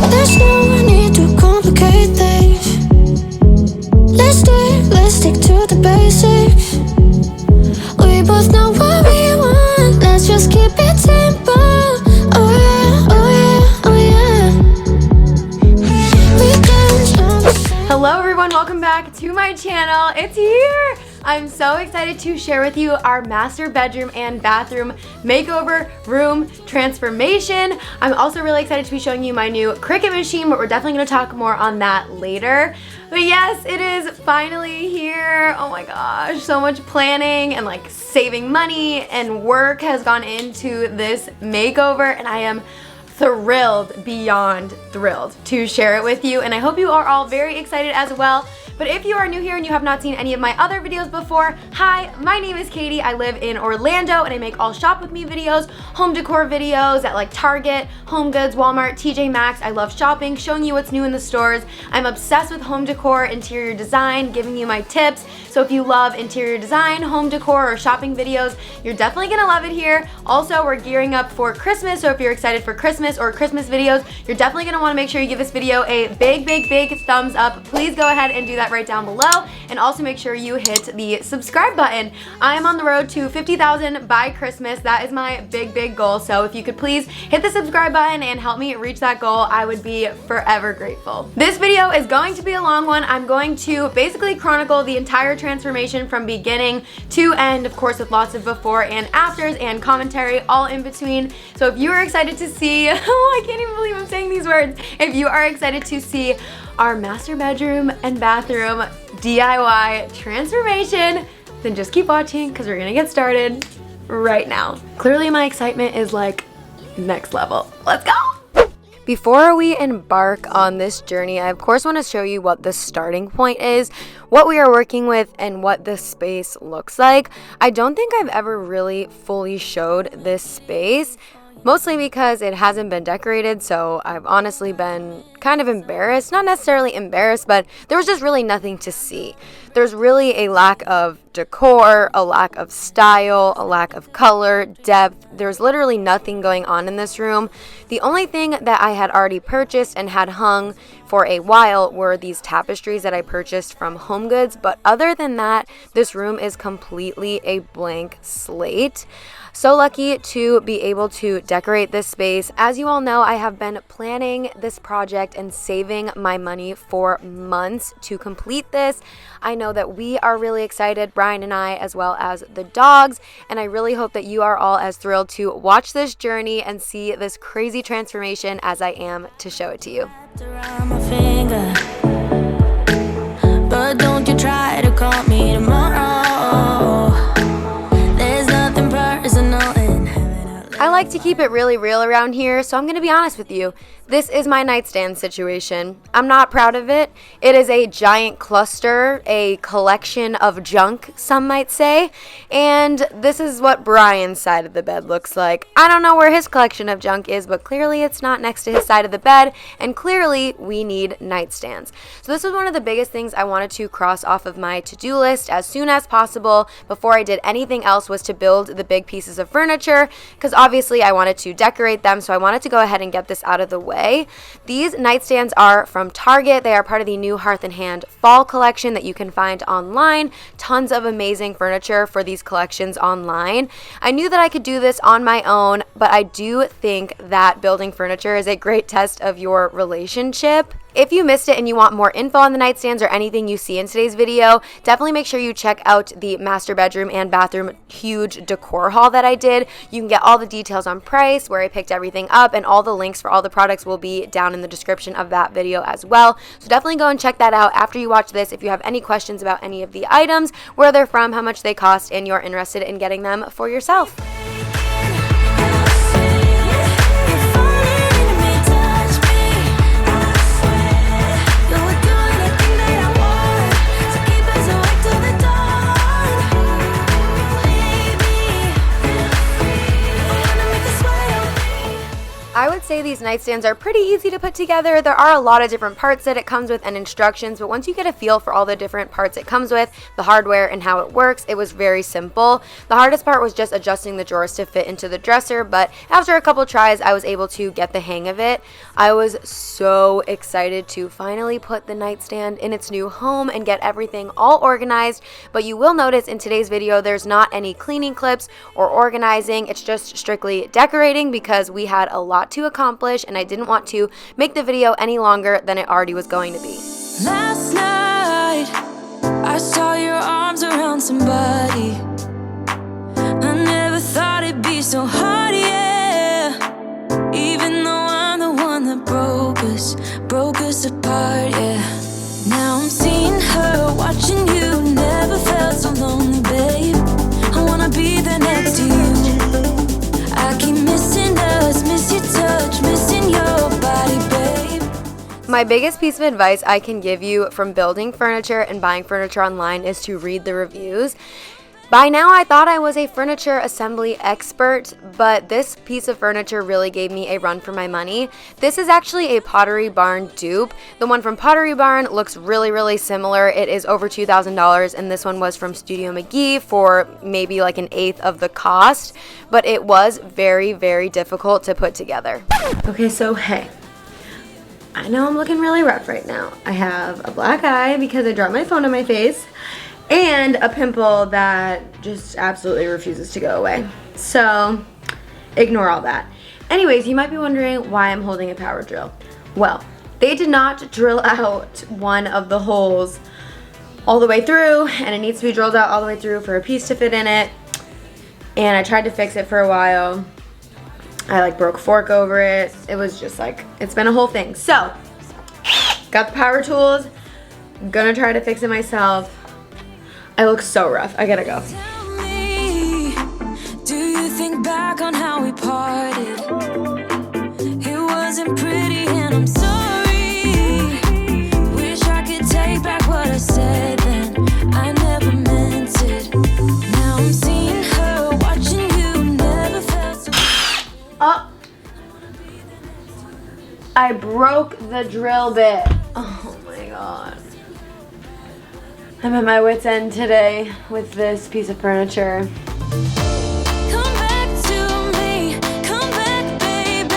There's no need to complicate things. Let's stick to the basics. We both know what we want. Let's just keep it simple. Oh yeah, oh yeah, oh yeah. Weekends on the same. Hello everyone, welcome back to my channel. It's here! I'm so excited to share with you our master bedroom and bathroom makeover room transformation. I'm also really excited to be showing you my new Cricut machine, but we're definitely going to talk more on that later. But yes, it is finally here. Oh my gosh, so much planning and like saving money and work has gone into this makeover, and I am thrilled, beyond thrilled to share it with you, and I hope you are all very excited as well. But if you are new here and you have not seen any of my other videos before, hi, my name is Katie. I live in Orlando and I make all shop with me videos, home decor videos at like Target, HomeGoods, Walmart, TJ Maxx. I love shopping, showing you what's new in the stores. I'm obsessed with home decor, interior design, giving you my tips. So if you love interior design, home decor, or shopping videos, you're definitely gonna love it here. Also, we're gearing up for Christmas, so if you're excited for Christmas or Christmas videos, you're definitely gonna wanna make sure you give this video a big thumbs up. Please go ahead and do that right down below, and also make sure you hit the subscribe button. I am on the road to 50,000 by Christmas. That is my big goal, so if you could please hit the subscribe button and help me reach that goal, I would be forever grateful. This video is going to be a long one. I'm going to basically chronicle the entire transformation from beginning to end, of course, with lots of before and afters and commentary all in between. So if you are excited to see, oh, I can't even believe I'm saying these words. If you are excited to see our master bedroom and bathroom DIY transformation, then just keep watching because we're gonna get started right now. Clearly my excitement is like next level. Let's go! Before we embark on this journey, I of course want to show you what the starting point is, what we are working with, and what this space looks like. I don't think I've ever really fully showed this space, mostly because it hasn't been decorated, so I've honestly been kind of embarrassed. Not necessarily embarrassed, but there was just really nothing to see. There's really a lack of decor, a lack of style, a lack of color, depth. There's literally nothing going on in this room. The only thing that I had already purchased and had hung for a while were these tapestries that I purchased from HomeGoods, but other than that, this room is completely a blank slate. So lucky to be able to decorate this space. As you all know, I have been planning this project and saving my money for months to complete this. I know that we are really excited, Brian and I, as well as the dogs, and I really hope that you are all as thrilled to watch this journey and see this crazy transformation as I am to show it to you. Around my finger, but don't you try to call me tomorrow. There's nothing personal in heaven. I like to keep it really real around here, so I'm going to be honest with you. This is my nightstand situation. I'm not proud of it. It is a giant cluster, a collection of junk, some might say. And this is what Brian's side of the bed looks like. I don't know where his collection of junk is, but clearly it's not next to his side of the bed, and clearly we need nightstands. So this was one of the biggest things I wanted to cross off of my to-do list as soon as possible before I did anything else, was to build the big pieces of furniture, because obviously I wanted to decorate them, so I wanted to go ahead and get this out of the way. These nightstands are from Target. They are part of the new Hearth and Hand fall collection that you can find online. Tons of amazing furniture for these collections online. I knew that I could do this on my own, but I do think that building furniture is a great test of your relationship. If you missed it and you want more info on the nightstands or anything you see in today's video, definitely make sure you check out the master bedroom and bathroom huge decor haul that I did. You can get all the details on price, where I picked everything up, and all the links for all the products will be down in the description of that video as well. So definitely go and check that out after you watch this if you have any questions about any of the items, where they're from, how much they cost, and you're interested in getting them for yourself. I would say these nightstands are pretty easy to put together. There are a lot of different parts that it comes with and instructions, but once you get a feel for all the different parts it comes with, the hardware and how it works, it was very simple. The hardest part was just adjusting the drawers to fit into the dresser, but after a couple tries, I was able to get the hang of it. I was so excited to finally put the nightstand in its new home and get everything all organized, but you will notice in today's video there's not any cleaning clips or organizing. It's just strictly decorating because we had a lot to accomplish and I didn't want to make the video any longer than it already was going to be. Last night, I saw your arms around somebody. I never thought it'd be so hard, yeah. Even though I'm the one that broke us apart, yeah. Now I'm seeing her, watching you. Never felt so lonely, babe. I wanna be there next to you. I keep missing us, miss your touch, missing your body, babe. My biggest piece of advice I can give you from building furniture and buying furniture online is to read the reviews. By now I thought I was a furniture assembly expert, but this piece of furniture really gave me a run for my money. This is actually a Pottery Barn dupe. The one from Pottery Barn looks really similar. It is over $2,000 and this one was from Studio McGee for maybe like an eighth of the cost, but it was very difficult to put together. Okay, so hey, I know I'm looking really rough right now. I have a black eye because I dropped my phone on my face and a pimple that just absolutely refuses to go away. So ignore all that. Anyways, you might be wondering why I'm holding a power drill. Well, they did not drill out one of the holes all the way through and it needs to be drilled out all the way through for a piece to fit in it. And I tried to fix it for a while. I like broke a fork over it. It was just like, it's been a whole thing. So, got the power tools. I'm gonna try to fix it myself. I look so rough. I gotta go. Tell me, do you think back on how we parted? It wasn't pretty and I'm sorry. Wish I could take back what I said then. I never meant it. Now I'm seeing her, watching you. Never felt so. Oh, I broke the drill bit. Oh my god. I'm at my wit's end today with this piece of furniture. Come back to me, come back, baby.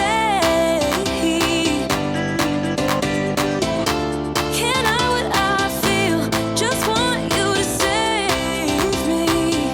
Can't hide what I feel, just want you to save me.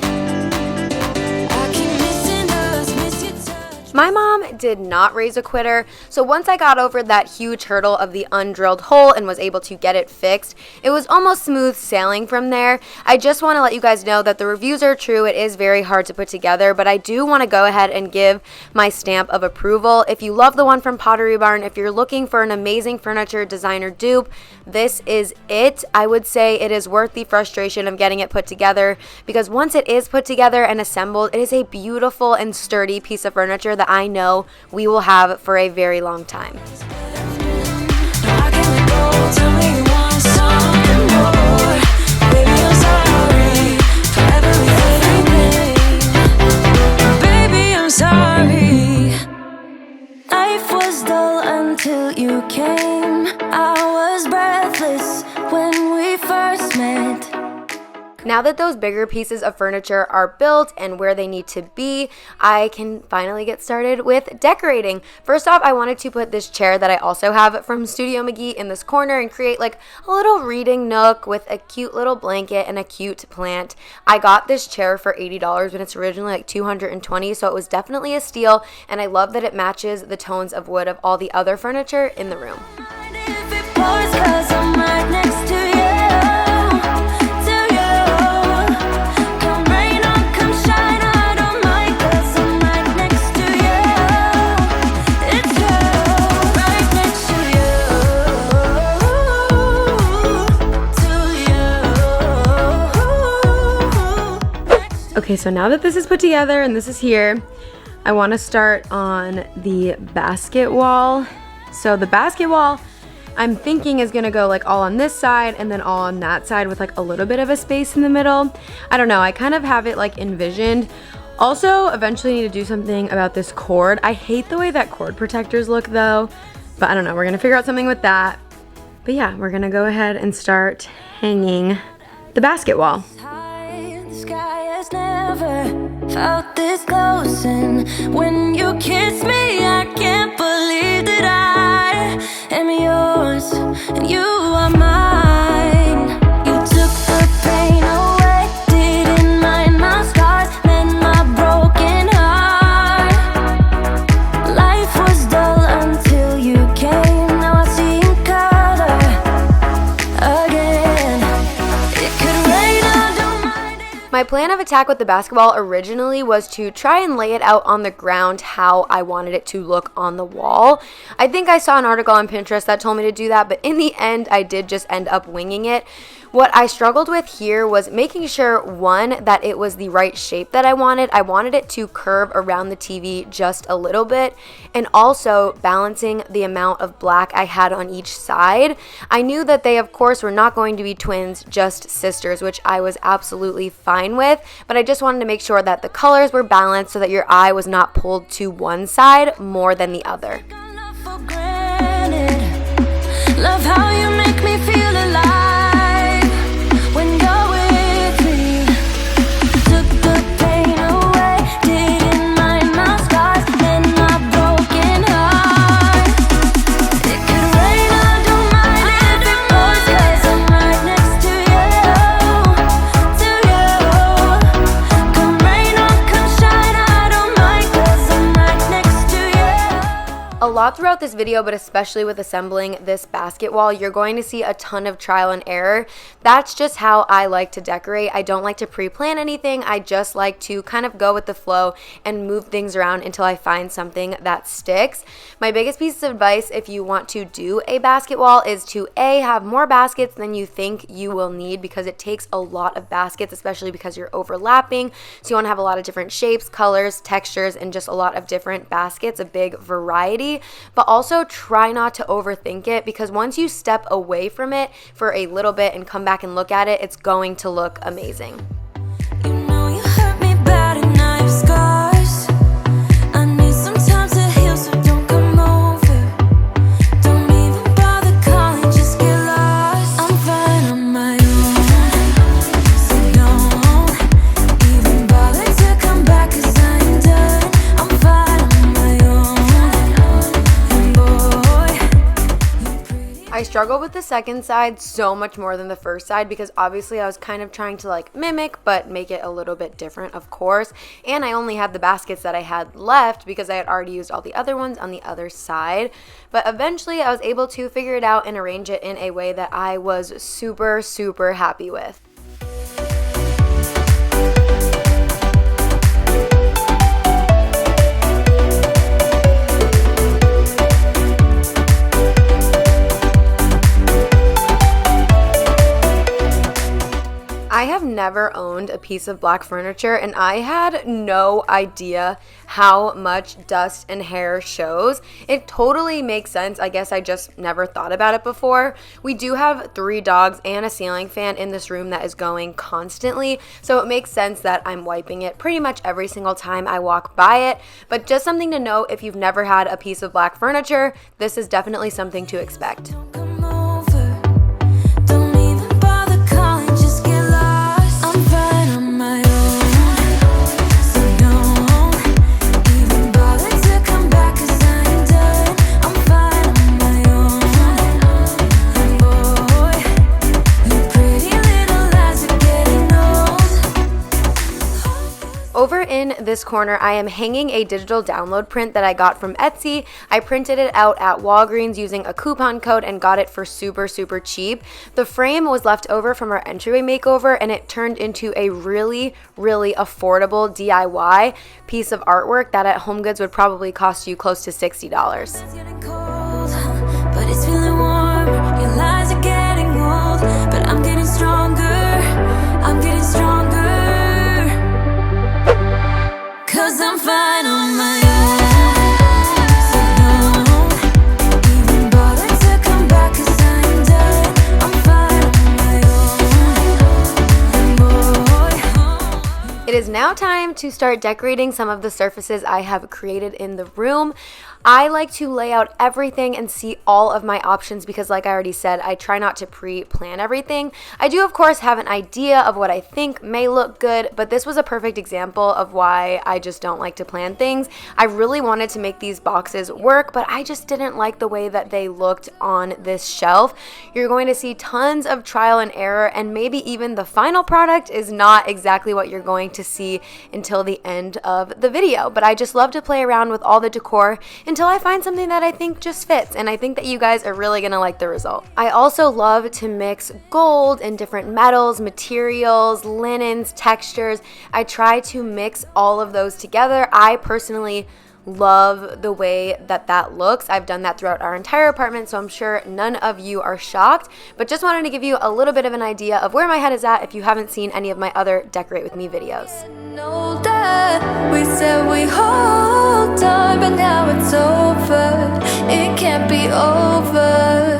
I keep missing us, miss your touch. My mom did not raise a quitter, so once I got over that huge hurdle of the undrilled hole and was able to get it fixed, it was almost smooth sailing from there. I just want to let you guys know that the reviews are true. It is very hard to put together, but I do want to go ahead and give my stamp of approval. If you love the one from Pottery Barn, if you're looking for an amazing furniture designer dupe, this is it. I would say it is worth the frustration of getting it put together because once it is put together and assembled, it is a beautiful and sturdy piece of furniture that I know we will have for a very long time. I can't go, tell me you want something more. Baby, I'm sorry for everything. Baby, I'm sorry. Life was dull until you came. I was breathless when we first met. Now that those bigger pieces of furniture are built and where they need to be, I can finally get started with decorating. First off, I wanted to put this chair that I also have from Studio McGee in this corner and create like a little reading nook with a cute little blanket and a cute plant. I got this chair for $80 when it's originally like $220, so it was definitely a steal, and I love that it matches the tones of wood of all the other furniture in the room. If it pours, 'cause I'm right next to you. Okay, so now that this is put together and this is here, I want to start on the basket wall. So the basket wall, I'm thinking is going to go like all on this side and then all on that side with like a little bit of a space in the middle. I don't know, I kind of have it like envisioned Also, eventually need to do something about this cord. I hate the way that cord protectors look though, but I don't know, we're gonna figure out something with that. But yeah, we're gonna go ahead and start hanging the basket wall. The sky has never felt this close, and when you kiss me, I can't believe that I am yours and you are mine. You took the pain away, didn't mind my scars, mend my broken heart. Life was dull until you came, now I see in color again. It could rain, I don't mind it. My plan of attack with the basketball originally was to try and lay it out on the ground how I wanted it to look on the wall. I think I saw an article on Pinterest that told me to do that, but in the end, I did just end up winging it. What I struggled with here was making sure, one, that it was the right shape that I wanted. I wanted it to curve around the TV just a little bit, and also balancing the amount of black I had on each side. I knew that they, of course, were not going to be twins, just sisters, which I was absolutely fine with, but I just wanted to make sure that the colors were balanced so that your eye was not pulled to one side more than the other. Love how you make me feel alive when you're with me. Took the pain away, didn't mind my scars, and my broken heart. It could rain, I don't mind if it pours, 'cause I'm right next to you. Come rain or come shine, I don't mind, 'cause I'm right next to you. A lot throughout this video, but especially with assembling this basket wall, you're going to see a ton of trial and error. That's just how I like to decorate. I don't like to pre-plan anything. I just like to kind of go with the flow and move things around until I find something that sticks. My biggest piece of advice if you want to do a basket wall is to A, have more baskets than you think you will need, because it takes a lot of baskets, especially because you're overlapping. So you want to have a lot of different shapes, colors, textures, and just a lot of different baskets, a big variety. But also try not to overthink it, because once you step away from it for a little bit and come back and look at it, it's going to look amazing. You know you hurt me bad and I have scars. I need some time to heal, so don't come over. Don't even bother calling, just get lost. I'm fine on my own, so don't even bother to come back, 'cause I ain't done. I'm fine on my own, and boy, you're pretty. I struggled with the second side so much more than the first side, because obviously I was kind of trying to like mimic but make it a little bit different, of course, and I only had the baskets that I had left because I had already used all the other ones on the other side. But eventually I was able to figure it out and arrange it in a way that I was super happy with. I have never owned a piece of black furniture, and I had no idea how much dust and hair shows. It totally makes sense. I guess I just never thought about it before. We do have 3 dogs and a ceiling fan in this room that is going constantly, so it makes sense that I'm wiping it pretty much every single time I walk by it. But just something to note, if you've never had a piece of black furniture, this is definitely something to expect. Come over. Don't even bother calling, just get lost. I'm fine on my own, so don't even bother to come back, 'cause I ain't done. I'm fine on my own, and boy, you pretty little lies are getting old. Over in this corner, I am hanging a digital download print that I got from Etsy. I printed it out at Walgreens using a coupon code and got it for super cheap. The frame was left over from our entryway makeover, and it turned into a really affordable DIY piece of artwork that at HOMEGOODS would probably cost you close to $60. It's getting cold, but it's feeling warm. Your lies are getting old, but I'm getting stronger. I'm getting stronger. 'Cause I'm fine on my own, so don't even bother to come back, 'cause I ain't done. I'm fine on my own, and boy. It is now time to start decorating some of the surfaces I have created in the room. I like to lay out everything and see all of my options because, like I already said, I try not to pre-plan everything. I do, of course, have an idea of what I think may look good, but this was a perfect example of why I just don't like to plan things. I really wanted to make these boxes work, but I just didn't like the way that they looked on this shelf. You're going to see tons of trial and error, and maybe even the final product is not exactly what you're going to see until the end of the video. But I just love to play around with all the decor until I find something that I think just fits, and I think that you guys are really gonna like the result. I also love to mix gold and different metals, materials, linens, textures. I try to mix all of those together. I personally love the way that that looks. I've done that throughout our entire apartment, so I'm sure none of you are shocked, but just wanted to give you a little bit of an idea of where my head is at if you haven't seen any of my other Decorate With Me videos. We said we hold on, but now it's over. It can't be over.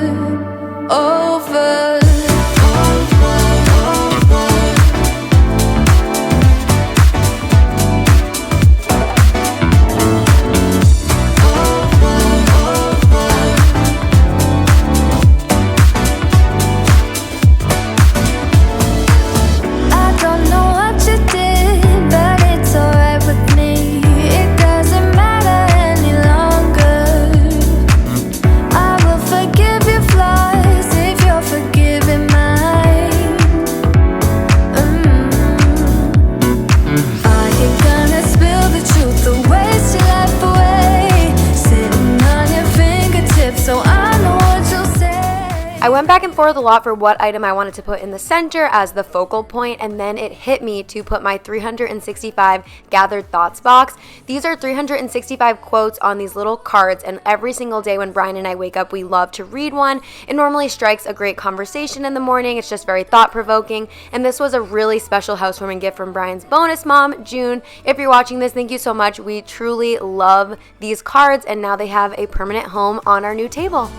I went back and forth a lot for what item I wanted to put in the center as the focal point, and then it hit me to put my 365 Gathered Thoughts box. These are 365 quotes on these little cards, and every single day when Brian and I wake up, we love to read one. It normally strikes a great conversation in the morning. It's just very thought-provoking, and this was a really special housewarming gift from Brian's bonus mom, June. If you're watching this, thank you so much. We truly love these cards, and now they have a permanent home on our new table.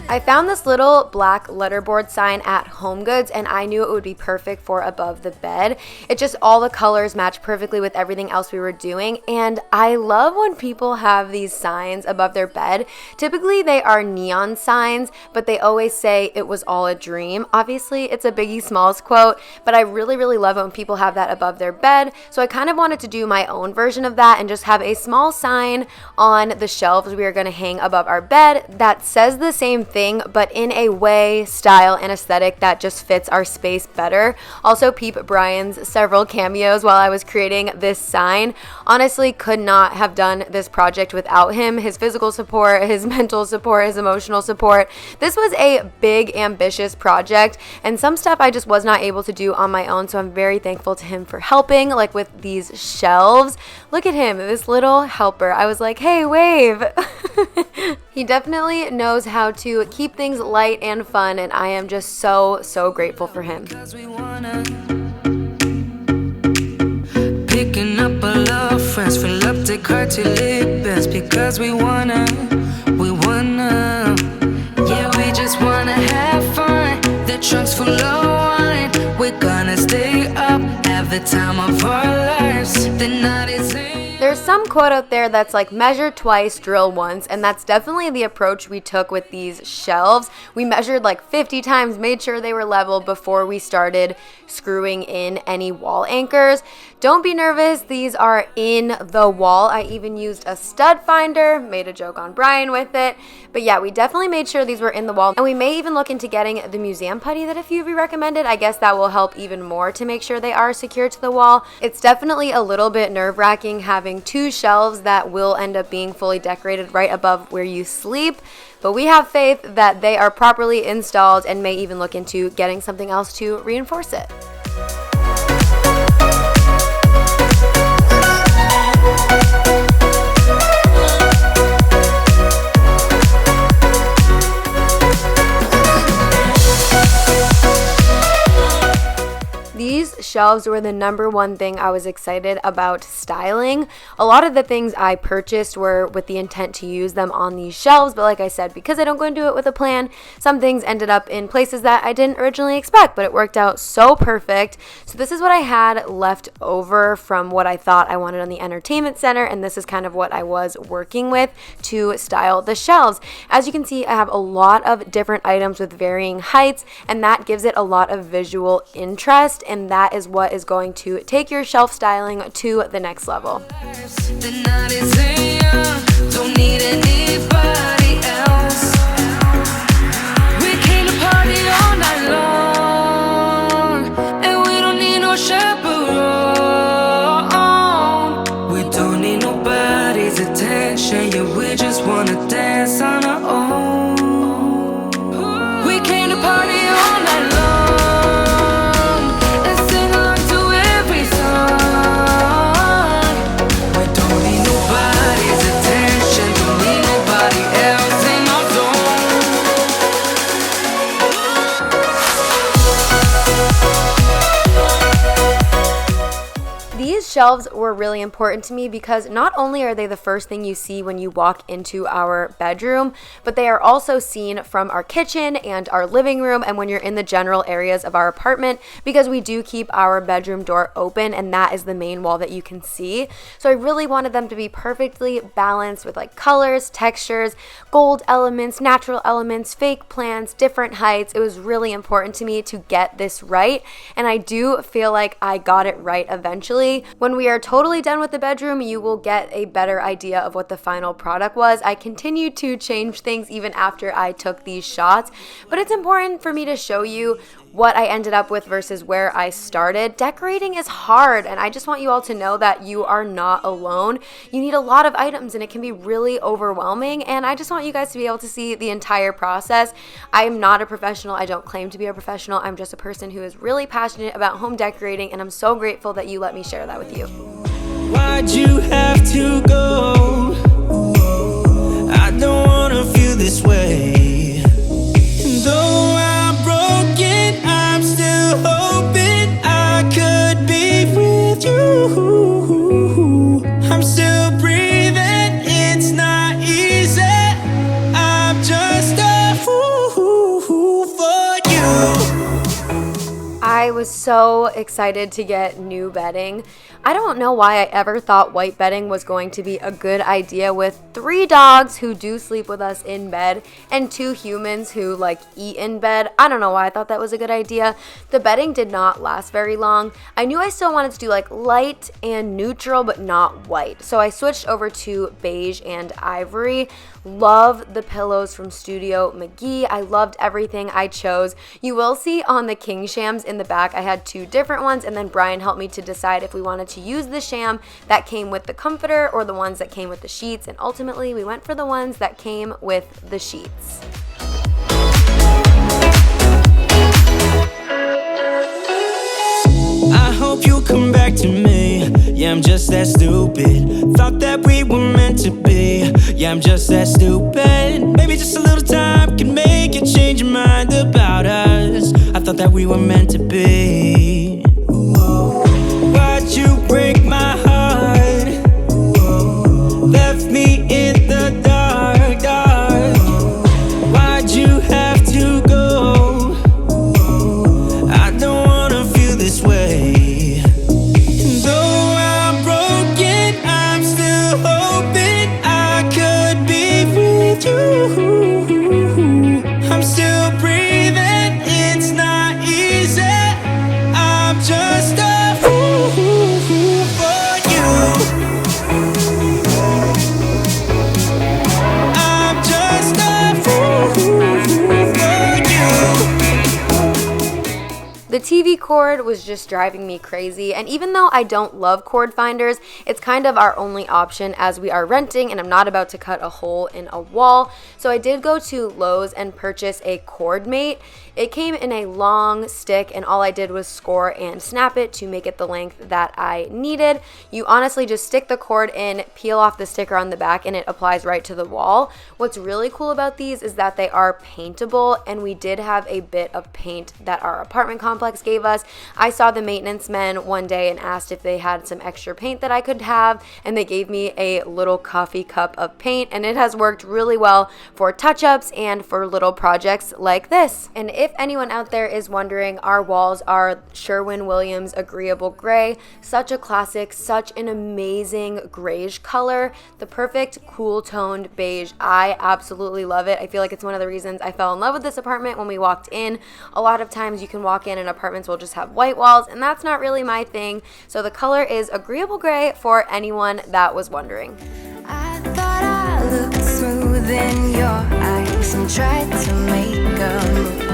I found this little black letterboard sign at HOMEGOODS, and I knew it would be perfect for above the bed. It just, all the colors match perfectly with everything else we were doing, and I love when people have these signs above their bed. Typically they are neon signs, but they always say it was all a dream. Obviously it's a Biggie Smalls quote, but I really love it when people have that above their bed, so I kind of wanted to do my own version of that and just have a small sign on the shelves we are going to hang above our bed that says the same thing, but in a way, style, and aesthetic that just fits our space better. Also, peep Brian's several cameos while I was creating this sign. Honestly, could not have done this project without him. His physical support, his mental support, his emotional support. This was a big, ambitious project, and some stuff I just was not able to do on my own, so I'm very thankful to him for helping, like with these shelves. Look at him, this little helper. I was like, hey, wave. He definitely knows how to keep things light and fun, and I am just so grateful for him. Picking up a lot of friends, fill up the car till it bends because we wanna, yeah, we just wanna have fun. The trunk's full of wine, we're gonna stay up, have the time of our lives. The night is in. There's some quote out there that's like measure twice, drill once, and that's definitely the approach we took with these shelves. We measured like 50 times, made sure they were level before we started screwing in any wall anchors. Don't be nervous, these are in the wall. I even used a stud finder, made a joke on Brian with it. But yeah, we definitely made sure these were in the wall. And we may even look into getting the museum putty that a few of you recommended. I guess that will help even more to make sure they are secure to the wall. It's definitely a little bit nerve-wracking having two shelves that will end up being fully decorated right above where you sleep. But we have faith that they are properly installed and may even look into getting something else to reinforce it. these shelves were the number one thing I was excited about styling. A lot of the things I purchased were with the intent to use them on these shelves, but like I said, because I don't go into it with a plan, some things ended up in places that I didn't originally expect, but it worked out so perfect. So this is what I had left over from what I thought I wanted on the entertainment center, and this is kind of what I was working with to style the shelves. As you can see, I have a lot of different items with varying heights, and that gives it a lot of visual interest, and that is what is going to take your shelf styling to the next level. The night is young, don't need anybody else. We came to party all night long, and we don't need no chaperone. We don't need nobody's attention, yeah, we just wanna dance on our own. We came to party all night long and sing along to every song. We don't need nobody's attention, don't need nobody else in our zone. These shelves were really important to me because not only are they the first thing you see when you walk into our bedroom, but they are also seen from our kitchen and our living room and when you're in the general areas of our apartment, because we do keep our bedroom door open and that is the main wall that you can see. So I really wanted them to be perfectly balanced with like colors, textures, gold elements, natural elements, fake plants, different heights. It was really important to me to get this right, and I do feel like I got it right eventually. When we are totally done with the bedroom, you will get a better idea of what the final product was. I continued to change things even after I took these shots, but it's important for me to show you what I ended up with versus where I started. Decorating is hard, and I just want you all to know that you are not alone. You need a lot of items, and it can be really overwhelming, and I just want you guys to be able to see the entire process. I am not a professional. I don't claim to be a professional. I'm just a person who is really passionate about home decorating, and I'm so grateful that you let me share that with you. Why'd you have to go? I don't wanna feel this way. Though I'm broken, I'm still hoping I could be with you. I'm still breathing, it's not easy. I'm just a fool for you. I was so excited to get new bedding. I don't know why I ever thought white bedding was going to be a good idea with 3 dogs who do sleep with us in bed and 2 humans who like eat in bed. I don't know why I thought that was a good idea. The bedding did not last very long. I knew I still wanted to do like light and neutral but not white. So I switched over to beige and ivory. Love the pillows from Studio McGee. I loved everything I chose. You will see on the king shams in the back I had 2 different ones, and then Brian helped me to decide if we wanted to use the sham that came with the comforter or the ones that came with the sheets, and ultimately we went for the ones that came with the sheets. I hope you'll come back to me. Yeah, I'm just that stupid. Thought that we were meant to be. Yeah, I'm just that stupid. Maybe just a little time can make you change your mind about us. I thought that we were meant to be. Why'd you break my heart? Left me in the dark, dark. Why'd you have to go? I don't wanna feel this way. Though I'm broken, I'm still hoping I could be with you. I'm still breathing, it's not easy. I'm just a fool for you. I'm just a fool for you. The TV cord was just driving me crazy, and even though I don't love cord finders, it's kind of our only option as we are renting and I'm not about to cut a hole in a wall. So I did go to Lowe's and purchase a cord mate. It came in a long stick, and all I did was score and snap it to make it the length that I needed. You honestly just stick the cord in, peel off the sticker on the back, and it applies right to the wall. What's really cool about these is that they are paintable, and we did have a bit of paint that our apartment complex gave us. I saw the maintenance men one day and asked if they had some extra paint that I could have, and they gave me a little coffee cup of paint, and it has worked really well for touch-ups and for little projects like this. And if anyone out there is wondering, our walls are Sherwin-Williams Agreeable Gray. Such a classic, such an amazing grayish color, the perfect cool toned beige. I absolutely love it. I feel like it's one of the reasons I fell in love with this apartment when we walked in. A lot of times you can walk in and apartments will just have white walls, and that's not really my thing. So the color is Agreeable Gray for anyone that was wondering. I thought I looked smooth in your eyes and tried to make a move.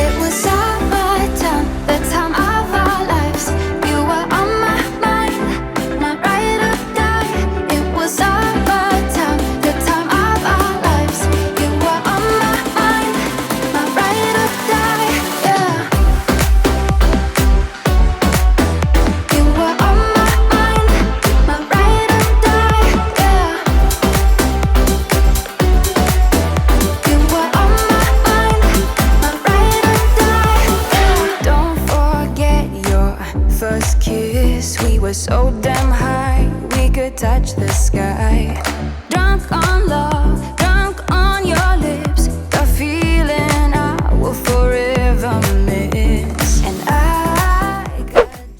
It was summertime, the time of our lives. You were on my mind, my ride or die. It was summertime, the time of our lives. You were on my mind, my ride or die. Yeah. You were on my mind, my ride or die. Yeah. You were on my mind, my ride or die. Yeah. Don't forget your first kiss. We were so damn high, we could touch the sky. Drunk on love, drunk on your lips. The feeling I will forever miss. And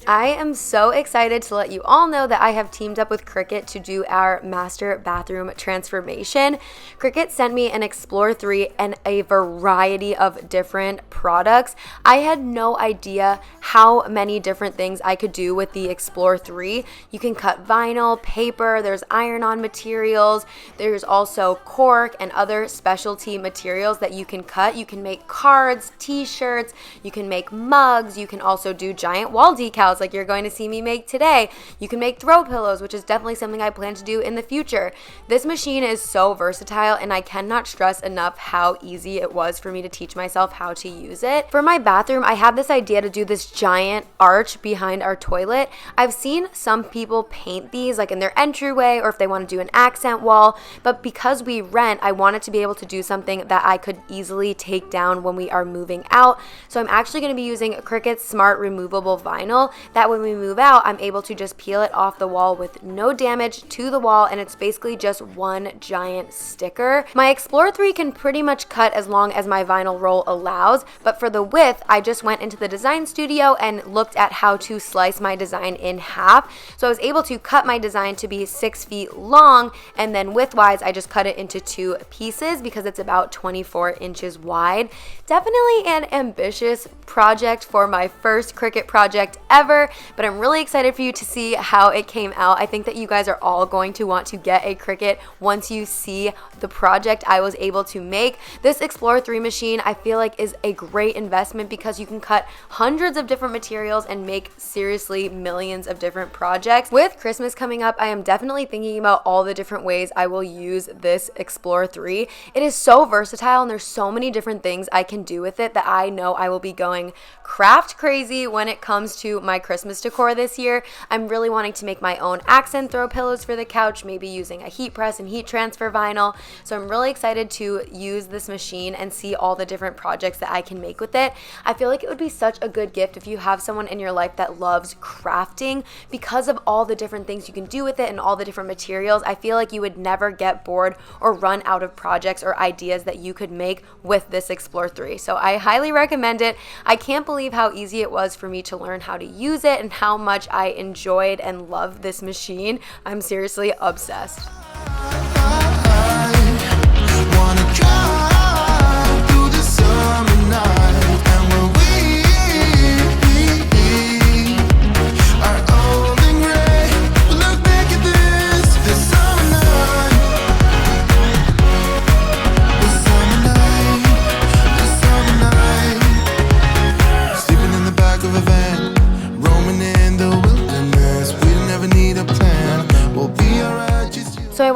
I am so excited to let you all know that I have teamed up with Cricut to do our master bathroom transformation. Cricut sent me an Explore 3 and a variety of different products. I had no idea how many different things I could do with the Explore 3. You can cut vinyl, paper, there's iron-on materials, there's also cork and other specialty materials that you can cut. You can make cards, t-shirts, you can make mugs, you can also do giant wall decals like you're going to see me make today. You can make throw pillows, which is definitely something I plan to do in the future. This machine is so versatile, and I cannot stress enough how easy it was for me to teach myself how to use it. For my bathroom, I had this idea to do this giant arch behind our toilet. I've seen some people paint these like in their entryway or if they want to do an accent wall, but because we rent, I wanted to be able to do something that I could easily take down when we are moving out. So I'm actually going to be using Cricut Smart Removable Vinyl. That when we move out, I'm able to just peel it off the wall with no damage to the wall, and it's basically just one giant sticker. My Explore 3 can pretty much cut as long as my vinyl roll allows, but for the width, I just went into the design studio and looked at how to slice my design in half. So I was able to cut my design to be 6 feet long, and then widthwise, I just cut it into 2 pieces because it's about 24 inches wide. Definitely an ambitious project for my first Cricut project ever, but I'm really excited for you to see how it came out. I think that you guys are all going to want to get a Cricut once you see the project I was able to make. This Explore 3 machine I feel like is a great investment because you can cut hundreds of different materials and make seriously millions of different projects. With Christmas coming up, I am definitely thinking about all the different ways I will use this Explore 3. It is so versatile, and there's so many different things I can do with it that I know I will be going craft crazy when it comes to my Christmas decor this year. I'm really wanting to make my own accent throw pillows for the couch, maybe using a heat press and heat transfer vinyl. So I'm really excited to use this machine and see all the different projects that I can make with it. I feel like it would be such a good gift if you have someone in your life that loves crafting because of all the different things you can do with it and all the different materials. I feel like you would never get bored or run out of projects or ideas that you could make with this Explore 3. So I highly recommend it. I can't believe how easy it was for me to learn how to use it and how much I enjoyed and loved this machine. I'm seriously obsessed.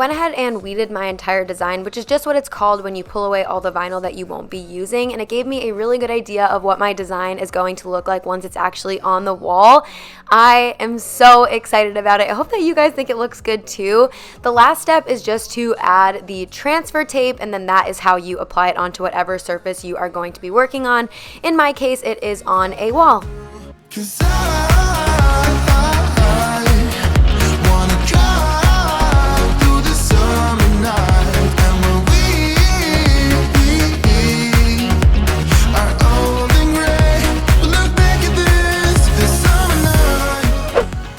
went ahead and weeded my entire design, which is just what it's called when you pull away all the vinyl that you won't be using, and it gave me a really good idea of what my design is going to look like once it's actually on the wall. I am so excited about it. I hope that you guys think it looks good too. The last step is just to add the transfer tape, and then that is how you apply it onto whatever surface you are going to be working on. In my case, it is on a wall.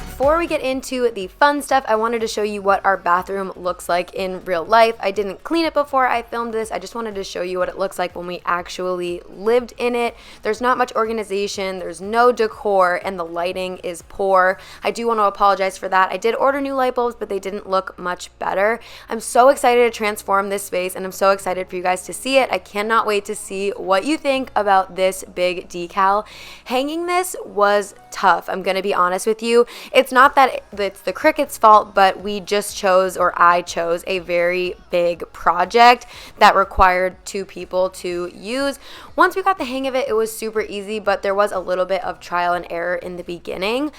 Before we get into the fun stuff, I wanted to show you what our bathroom looks like in real life. I didn't clean it before I filmed this. I just wanted to show you what it looks like when we actually lived in it. There's not much organization, there's no decor, and the lighting is poor. I do want to apologize for that. I did order new light bulbs, but they didn't look much better. I'm so excited to transform this space, and I'm so excited for you guys to see it. I cannot wait to see what you think about this big decal. Hanging this was tough, I'm gonna be honest with you. It's not that it's the Cricut's fault, but we just chose, or I chose, a very big project that required 2 people to use. Once we got the hang of it, it was super easy, but there was a little bit of trial and error in the beginning.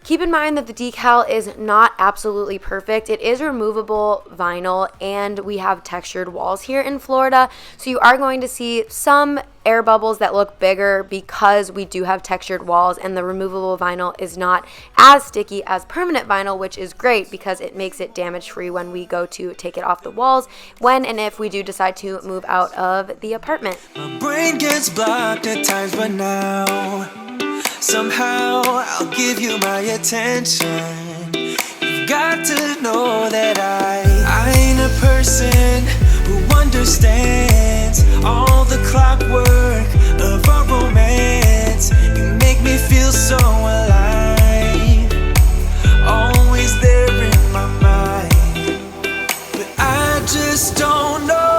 Keep in mind that the decal is not absolutely perfect. It is removable vinyl, and we have textured walls here in Florida, so you are going to see some air bubbles that look bigger because we do have textured walls, and the removable vinyl is not as sticky as permanent vinyl, which is great because it makes it damage free when we go to take it off the walls when and if we do decide to move out of the apartment. My brain gets blocked at times, but now somehow I'll give you my attention. You've got to know that I ain't a person who understands all the clockwork of our romance. You make me feel so alive, always there in my mind. But I just don't know,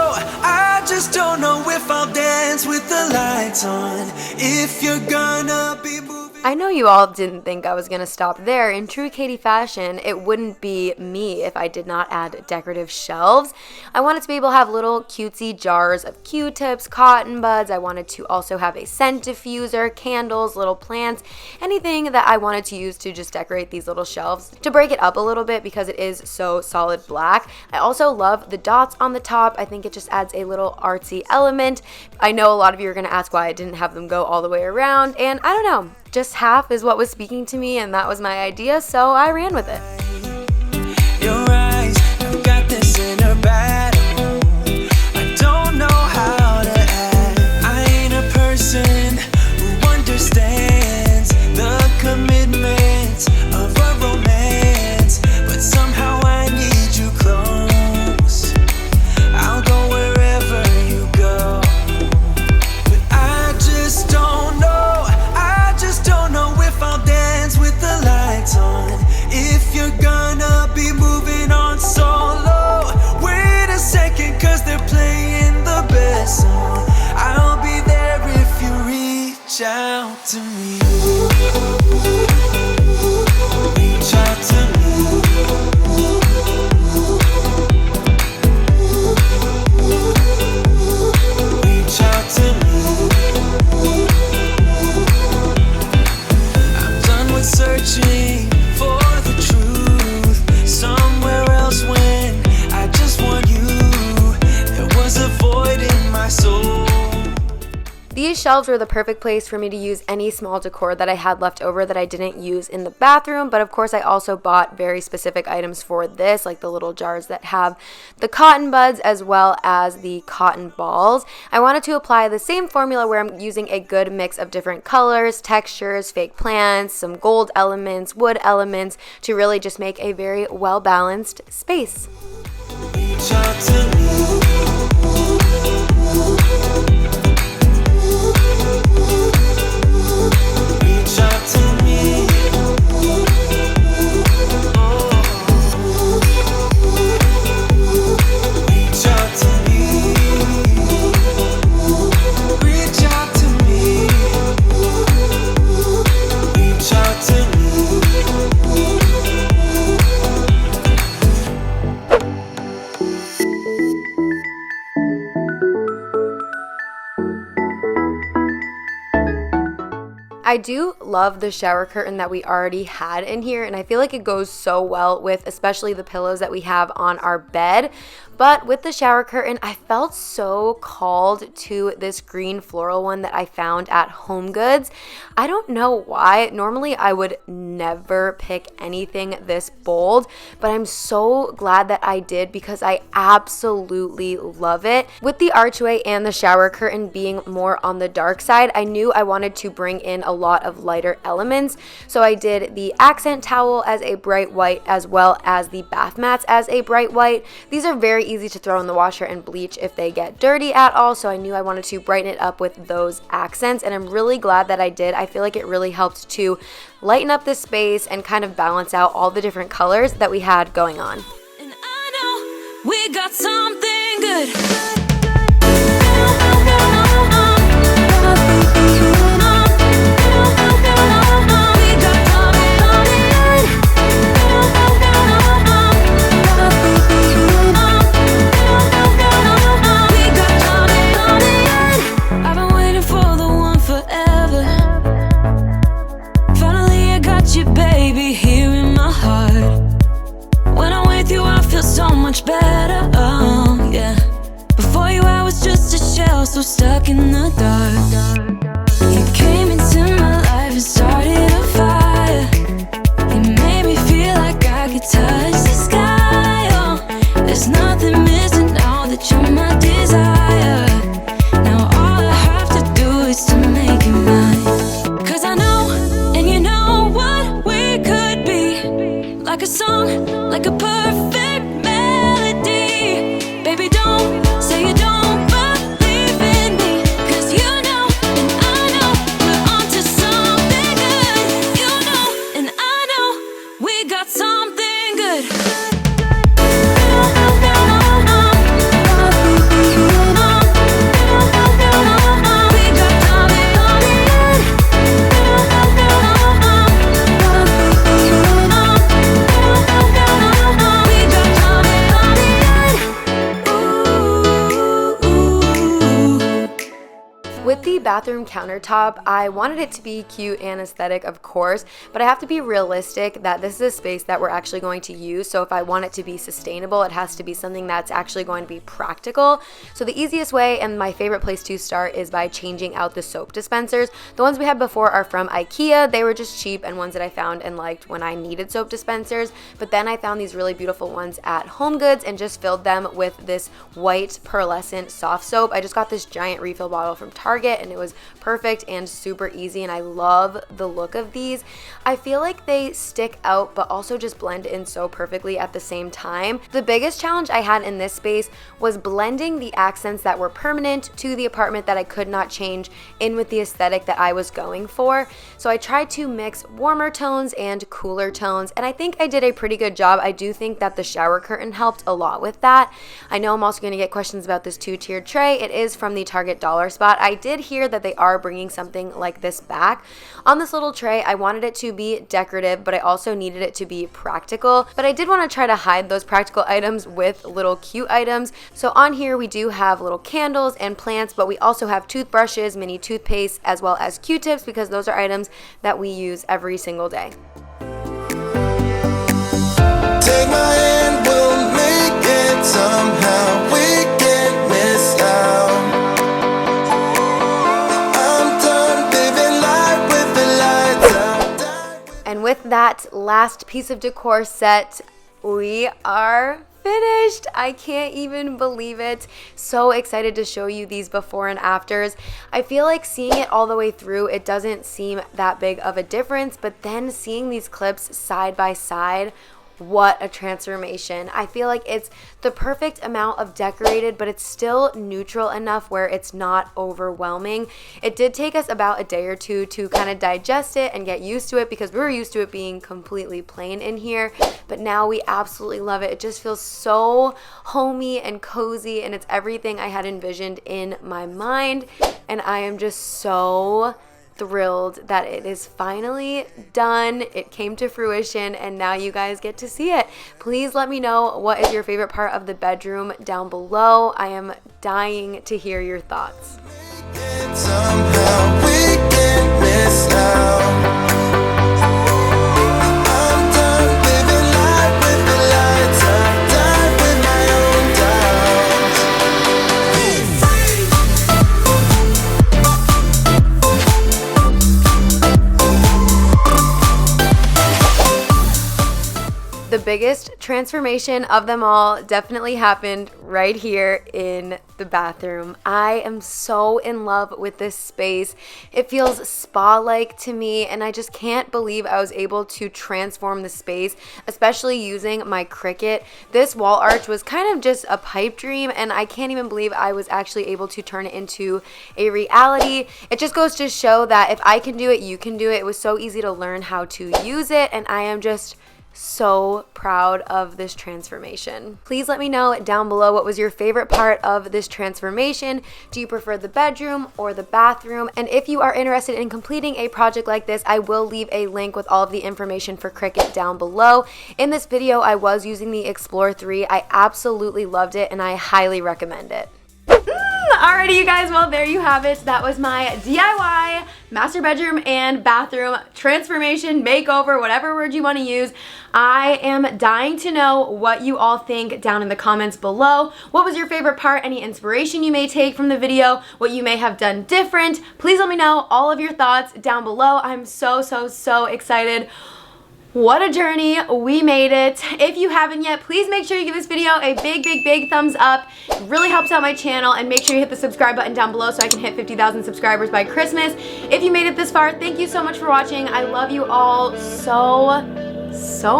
if I'll dance with the lights on, if you're gonna be moving. I know you all didn't think I was going to stop there. In true Katie fashion, it wouldn't be me if I did not add decorative shelves. I wanted to be able to have little cutesy jars of Q-tips, cotton buds. I wanted to also have a scent diffuser, candles, little plants, anything that I wanted to use to just decorate these little shelves to break it up a little bit because it is so solid black. I also love the dots on the top. I think it just adds a little artsy element. I know a lot of you are going to ask why I didn't have them go all the way around, and I don't know. Just half is what was speaking to me, and that was my idea, so I ran with it. Your eyes have got this inner battle. I don't know how to act. I ain't a person who understands the commitment of a romance, but somehow I need you close. I'll go wherever you go, but I just don't know. If I'll dance with the lights on, if you're gonna be moving on solo. Wait a second, cause they're playing the best song. I'll be there if you reach out to me. Reach out to me. Reach out to me. Searching for the truth somewhere else when I just want you. There was a void in my soul. These shelves were the perfect place for me to use any small decor that I had left over that I didn't use in the bathroom, but of course I also bought very specific items for this, like the little jars that have the cotton buds as well as the cotton balls. I wanted to apply the same formula where I'm using a good mix of different colors, textures, fake plants, some gold elements, wood elements to really just make a very well-balanced space. Reach out to me. Reach out to me. Reach out to me. Reach out to me. Reach out to me. I do love the shower curtain that we already had in here, and I feel like it goes so well with especially the pillows that we have on our bed. But with the shower curtain, I felt so called to this green floral one that I found at HOMEGOODS. I don't know why. Normally, I would never pick anything this bold, but I'm so glad that I did because I absolutely love it. With the archway and the shower curtain being more on the dark side, I knew I wanted to bring in a lot of lighter elements. So I did the accent towel as a bright white as well as the bath mats as a bright white. These are very easy to throw in the washer and bleach if they get dirty at all, so I knew I wanted to brighten it up with those accents, and I'm really glad that I did. I feel like it really helped to lighten up the space and kind of balance out all the different colors that we had going on. And I know we got something good. So much better, oh yeah. Before you I was just a shell, so stuck in the dark. You came into my life and started a fire. You made me feel like I could touch the sky, oh. There's nothing missing now that you're my desire. Now all I have to do is to make you mine. Cause I know, and you know what we could be. Like a song, like a perfect baby, don't say you don't believe in me. Cause you know, and I know, we're onto something good. You know, and I know, we got something good. With the bathroom countertop, I wanted it to be cute and aesthetic, of course, but I have to be realistic that this is a space that we're actually going to use. So if I want it to be sustainable, it has to be something that's actually going to be practical. So the easiest way and my favorite place to start is by changing out the soap dispensers. The ones we had before are from IKEA. They were just cheap and ones that I found and liked when I needed soap dispensers. But then I found these really beautiful ones at HOMEGOODS and just filled them with this white pearlescent soft soap. I just got this giant refill bottle from Target and it was perfect and super easy, and I love the look of these. I feel like they stick out but also just blend in so perfectly at the same time. The biggest challenge I had in this space was blending the accents that were permanent to the apartment that I could not change in with the aesthetic that I was going for. So I tried to mix warmer tones and cooler tones, and I think I did a pretty good job. I do think that the shower curtain helped a lot with that. I know I'm also going to get questions about this 2-tiered tray. It is from the Target Dollar Spot. I did hear that they are bringing something like this back. On this little tray, I wanted it to be decorative, but I also needed it to be practical. But I did want to try to hide those practical items with little cute items. So on here, we do have little candles and plants, but we also have toothbrushes, mini toothpaste, as well as Q-tips, because those are items that we use every single day. Take my hand, we'll make it somehow. We can't miss out. And with that last piece of decor set, we are finished. I can't even believe it. So excited to show you these before and afters. I feel like seeing it all the way through, it doesn't seem that big of a difference, but then seeing these clips side by side, what a transformation. I feel like it's the perfect amount of decorated, but it's still neutral enough where it's not overwhelming. It did take us about a day or two to kind of digest it and get used to it because we were used to it being completely plain in here, but now we absolutely love it. It just feels so homey and cozy, and it's everything I had envisioned in my mind, and I am just so thrilled that it is finally done. It came to fruition and now you guys get to see it. Please let me know what is your favorite part of the bedroom down below. I am dying to hear your thoughts. Somehow we can't miss out. The biggest transformation of them all definitely happened right here in the bathroom. I am so in love with this space. It feels spa-like to me, and I just can't believe I was able to transform the space, especially using my Cricut. This wall arch was kind of just a pipe dream, and I can't even believe I was actually able to turn it into a reality. It just goes to show that if I can do it, you can do it. It was so easy to learn how to use it, and I am just so proud of this transformation. Please let me know down below what was your favorite part of this transformation. Do you prefer the bedroom or the bathroom? And if you are interested in completing a project like this, I will leave a link with all of the information for Cricut down below. In this video, I was using the Explore 3. I absolutely loved it, and I highly recommend it. Alrighty, you guys, well, there you have it. That was my DIY master bedroom and bathroom transformation, makeover, whatever word you want to use. I am dying to know what you all think down in the comments below. What was your favorite part? Any inspiration you may take from the video? What you may have done different? Please let me know all of your thoughts down below. I'm so excited. What a journey. We made it. If you haven't yet, please make sure you give this video a big thumbs up. It really helps out my channel, and make sure you hit the subscribe button down below so I can hit 50,000 subscribers by Christmas. If you made it this far, thank you so much for watching. I love you all so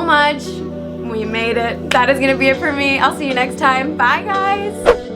much. We made it. That is going to be it for me. I'll see you next time. Bye, guys.